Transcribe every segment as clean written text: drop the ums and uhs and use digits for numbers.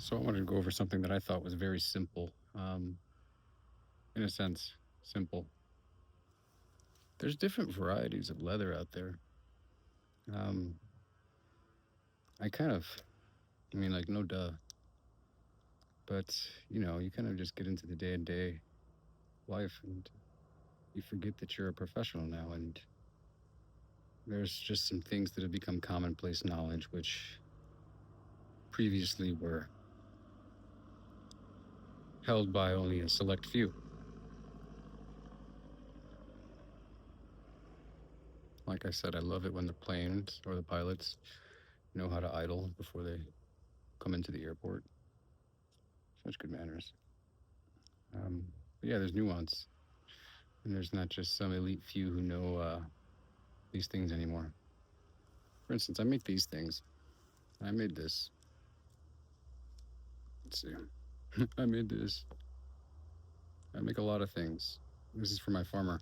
So I wanted to go over something that I thought was very simple, in a sense, simple. There's different varieties of leather out there. Um, I kind of, I mean, like, no duh, but you kind of just get into the day to day life and you forget that you're a professional now. And there's just some things that have become commonplace knowledge, which previously were held by only a select few. Like I said, I love it when the planes or the pilots know how to idle before they come into the airport. Such good manners. Um, but yeah, there's nuance, and there's not just some elite few who know these things anymore. For instance, I make these things. I made this. Let's see. I made this. I make a lot of things. This is for my Farmer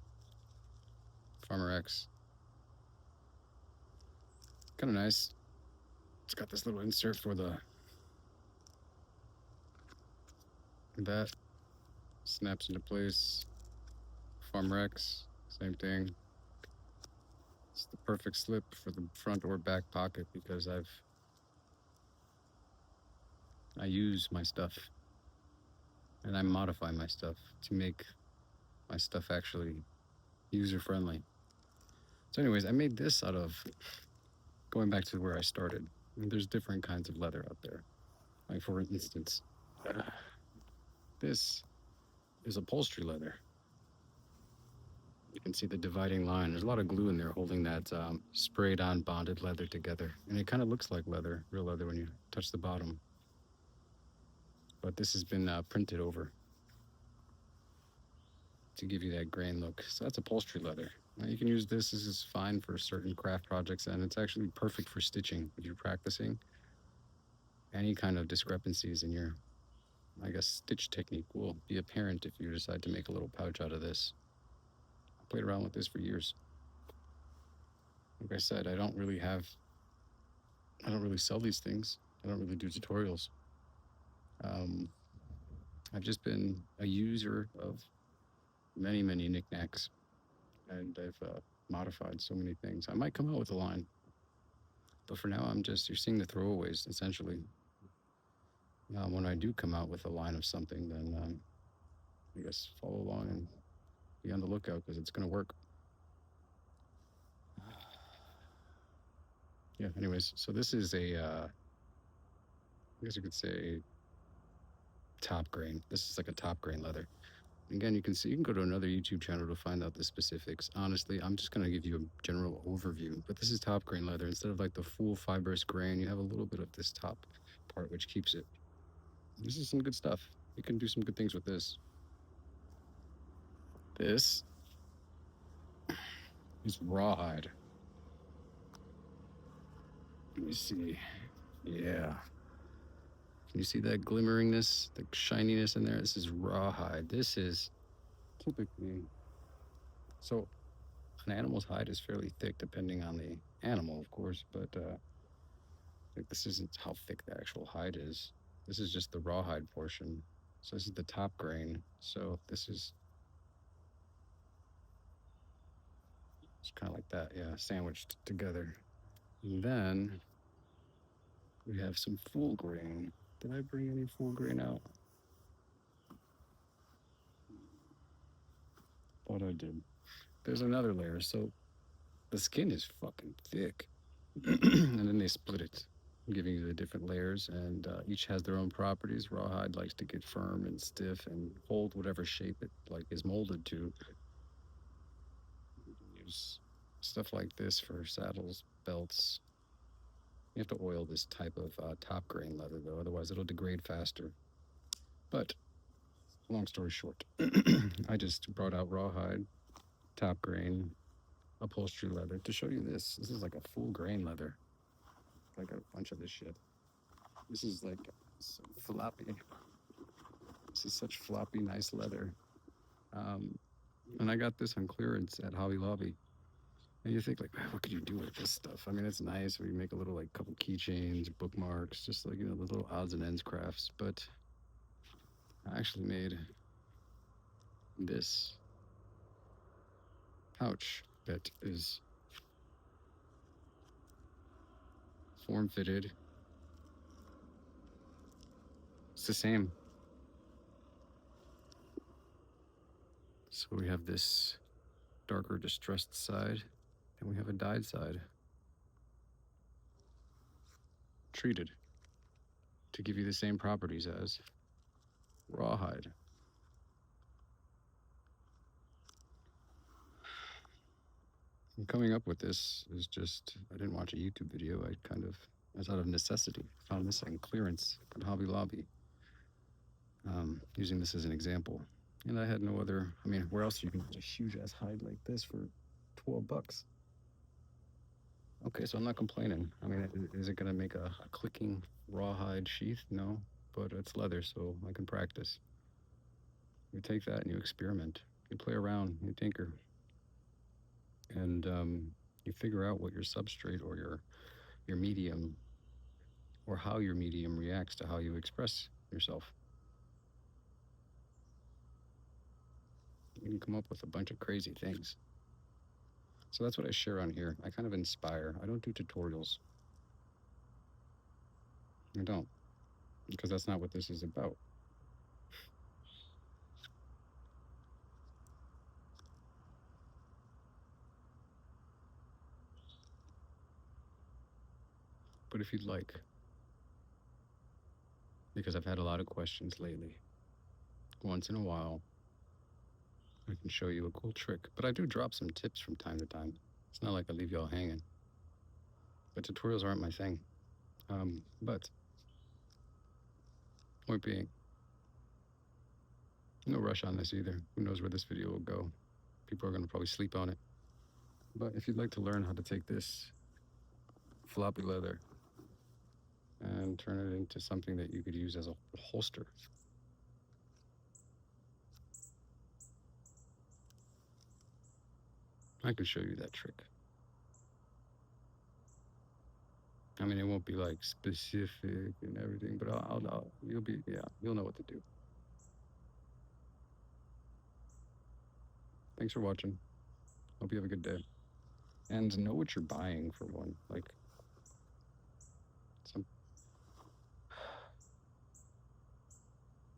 X. Kind of nice. It's got this little insert for the that snaps into place. Farmer X, same thing. It's the perfect slip for the front or back pocket because I use my stuff and I modify my stuff to make my stuff actually user friendly. So, anyways, I made this out of going back to where I started. I mean, there's different kinds of leather out there. Like, for instance, this is upholstery leather. You can see the dividing line. There's a lot of glue in there holding that sprayed on bonded leather together. And it kind of looks like leather, real leather, when you touch the bottom. But this has been printed over to give you that grain look. So that's upholstery leather. Now you can use this. This is fine for certain craft projects, and it's actually perfect for stitching if you're practicing. Any kind of discrepancies in your, I guess, stitch technique will be apparent if you decide to make a little pouch out of this. I played around with this for years. Like I said, I don't really sell these things. I don't really do tutorials. Um, I've just been a user of many, many knickknacks, and I've modified so many things. I might come out with a line, but for now, you're seeing the throwaways essentially. When I do come out with a line of something, then I guess follow along and be on the lookout because it's going to work. Yeah, anyways, so this is I guess you could say top grain. This is like a top grain leather. Again, you can go to another YouTube channel to find out the specifics. Honestly, I'm just going to give you a general overview, but this is top grain leather. Instead of like the full fibrous grain, you have a little bit of this top part, which keeps it. This is some good stuff. You can do some good things with this. This is rawhide. Let me see. Yeah. Can you see that glimmeringness, the shininess in there? This is rawhide. This is typically so an animal's hide is fairly thick depending on the animal, of course, but like this isn't how thick the actual hide is. This is just the rawhide portion. So this is the top grain. So this is it's kind of like that, yeah, sandwiched together. And then we have some full grain. Did I bring any full grain out? Thought I did. There's another layer. So the skin is fucking thick. And then they split it, giving you the different layers, and each has their own properties. Rawhide likes to get firm and stiff and hold whatever shape it like is molded to. You can use stuff like this for saddles, belts. You have to oil this type of top grain leather though, otherwise it'll degrade faster. But long story short, I just brought out rawhide, top grain, upholstery leather to show you this. This is like a full grain leather, like a bunch of this shit. This is like so floppy. This is such floppy, nice leather. Um, and I got this on clearance at Hobby Lobby. And you think like, man, what could you do with this stuff? I mean, it's nice. We make a little like couple keychains, bookmarks, just like the little odds and ends crafts. But I actually made this pouch that is form fitted. It's the same. So we have this darker distressed side, and we have a dyed side, treated to give you the same properties as rawhide. And coming up with this is just, I didn't watch a YouTube video. I was out of necessity, found this on clearance at Hobby Lobby, using this as an example. And I had no other, I mean, where else you can get a huge ass hide like this for $12? Okay, so I'm not complaining. I mean, is it going to make a clicking rawhide sheath? No, but it's leather, so I can practice. You take that and you experiment. You play around, you tinker, and you figure out what your substrate or your medium or how your medium reacts to how you express yourself. You can come up with a bunch of crazy things. So that's what I share on here. I kind of inspire. I don't do tutorials. I don't, because that's not what this is about. But if you'd like, because I've had a lot of questions lately, once in a while, I can show you a cool trick. But I do drop some tips from time to time. It's not like I leave y'all hanging. But tutorials aren't my thing. But point being, no rush on this either. Who knows where this video will go? People are going to probably sleep on it. But if you'd like to learn how to take this floppy leather and turn it into something that you could use as a holster, I can show you that trick. I mean, it won't be like specific and everything, but you'll know what to do. Thanks for watching. Hope you have a good day. And know what you're buying for one. Like, some,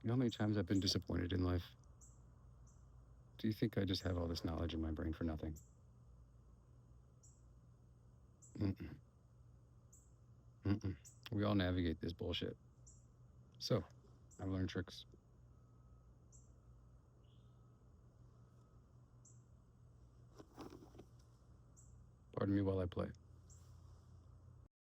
you know how many times I've been disappointed in life? Do you think I just have all this knowledge in my brain for nothing? Mm-mm. Mm-mm. We all navigate this bullshit. So, I've learned tricks. Pardon me while I play.